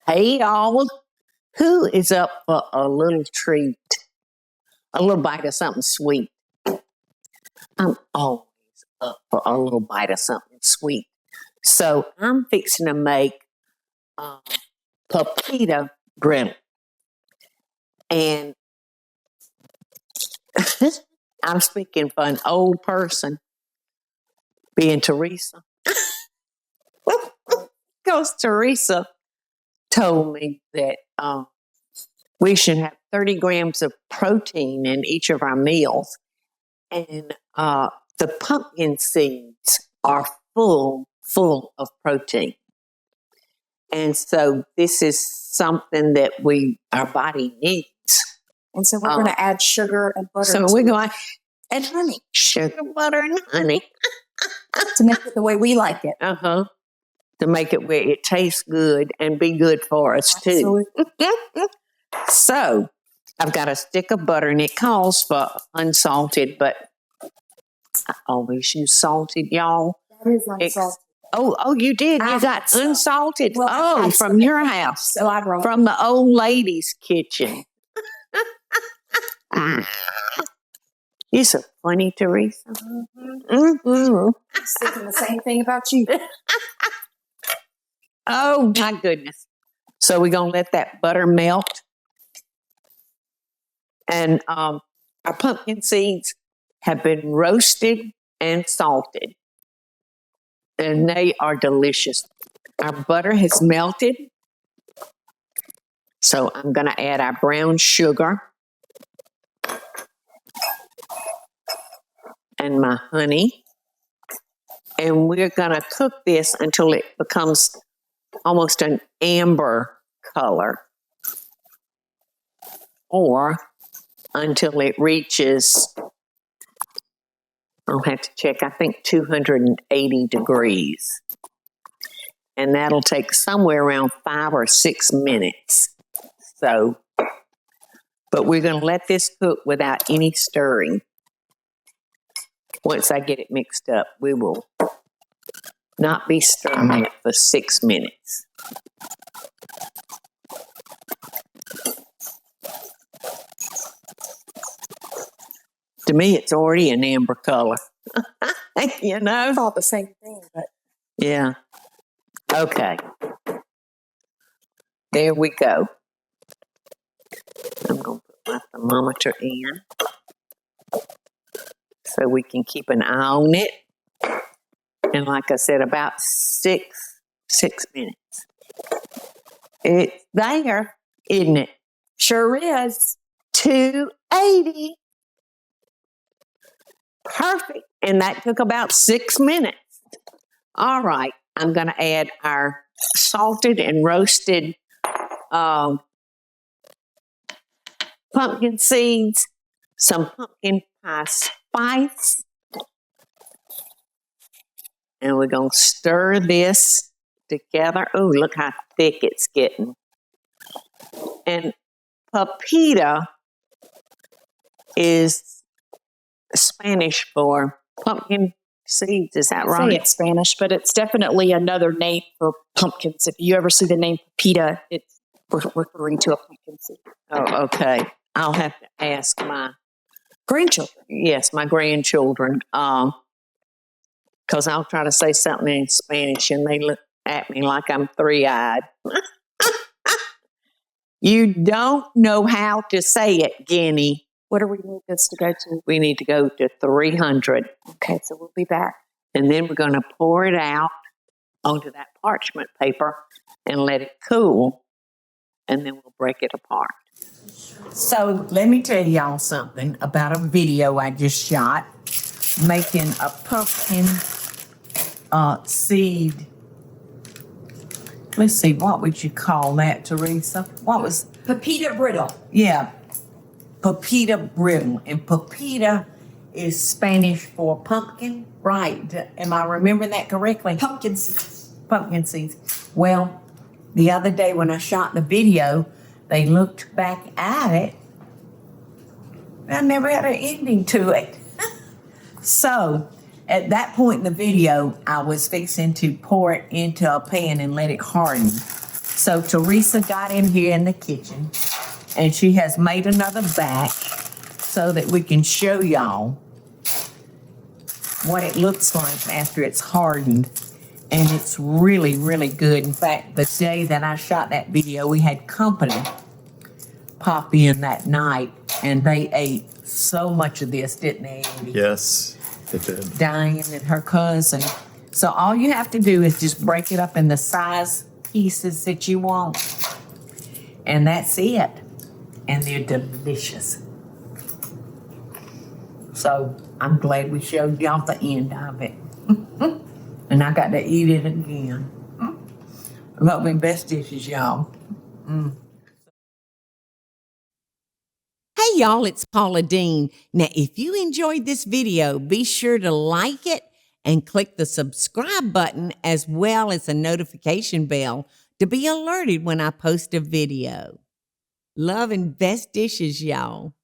Hey, all. Who is up for a little treat? A little bite of something sweet. I'm always up for a little bite of something sweet. So I'm fixing to make Pepita Brittle. And I'm speaking for an old person, being Teresa. Because Teresa told me that we should have 30 grams of protein in each of our meals. And the pumpkin seeds are full of protein. And so this is something that our body needs. And so we're going to add sugar and butter. So we're going to add honey. Sugar, butter, and honey. To make it the way we like it. Uh-huh. To make it where it tastes good and be good for us, too. So I've got a stick of butter, and it calls for unsalted, but I always use salted, y'all. That is unsalted. Oh, you did? You got unsalted? Well, from your house. So I brought from the old lady's kitchen. You're so funny, Teresa. I'm thinking the same thing about you. Oh, my goodness. So we're going to let that butter melt. And our pumpkin seeds have been roasted and salted. And they are delicious. Our butter has melted. So I'm going to add our brown sugar and my honey. And we're going to cook this until it becomes almost an amber color, or until it reaches, I'll have to check, I think 280 degrees. And that'll take somewhere around 5 or 6 minutes. So, but we're going to let this cook without any stirring. Once I get it mixed up, we will not be stirring it for 6 minutes. To me, it's already an amber color. You know? I thought the same thing, but... Yeah. Okay. There we go. I'm going to put my thermometer in so we can keep an eye on it. And like I said, about 6 minutes. It's there, isn't it? Sure is. 280. Perfect. And that took about 6 minutes. All right. I'm going to add our salted and roasted pumpkin seeds, some pumpkin pie spice, and we're going to stir this together. Oh, look how thick it's getting. And Pepita is Spanish for pumpkin seeds. Is that right? I say it's Spanish, but it's definitely another name for pumpkins. If you ever see the name Pepita, it's referring to a pumpkin seed. Oh, okay. I'll have to ask my grandchildren. Yes, my grandchildren. Because I'll try to say something in Spanish and they look at me like I'm three-eyed. You don't know how to say it, Guinea. What do we need this to go to? We need to go to 300. Okay, so we'll be back. And then we're going to pour it out onto that parchment paper and let it cool. And then we'll break it apart. So let me tell y'all something about a video I just shot making a pumpkin seed. Let's see, what would you call that, Teresa? What was? Pepita Brittle. Yeah, Pepita Brittle. And Pepita is Spanish for pumpkin, right? Am I remembering that correctly? Pumpkin seeds. Pumpkin seeds. Well, the other day when I shot the video, they looked back at it. I never had an ending to it. So, at that point in the video, I was fixing to pour it into a pan and let it harden. So Teresa got in here in the kitchen, and she has made another batch so that we can show y'all what it looks like after it's hardened. And it's really, really good. In fact, the day that I shot that video, we had company pop in that night, and they ate so much of this, didn't they, Andy? Yes, it did. Diane and her cousin. So all you have to do is just break it up in the size pieces that you want. And that's it. And they're delicious. So I'm glad we showed y'all the end of it. And I got to eat it again. Love my best dishes, y'all. Hey y'all, it's Paula Deen. Now, if you enjoyed this video, be sure to like it and click the subscribe button as well as the notification bell to be alerted when I post a video. Love and best dishes, y'all.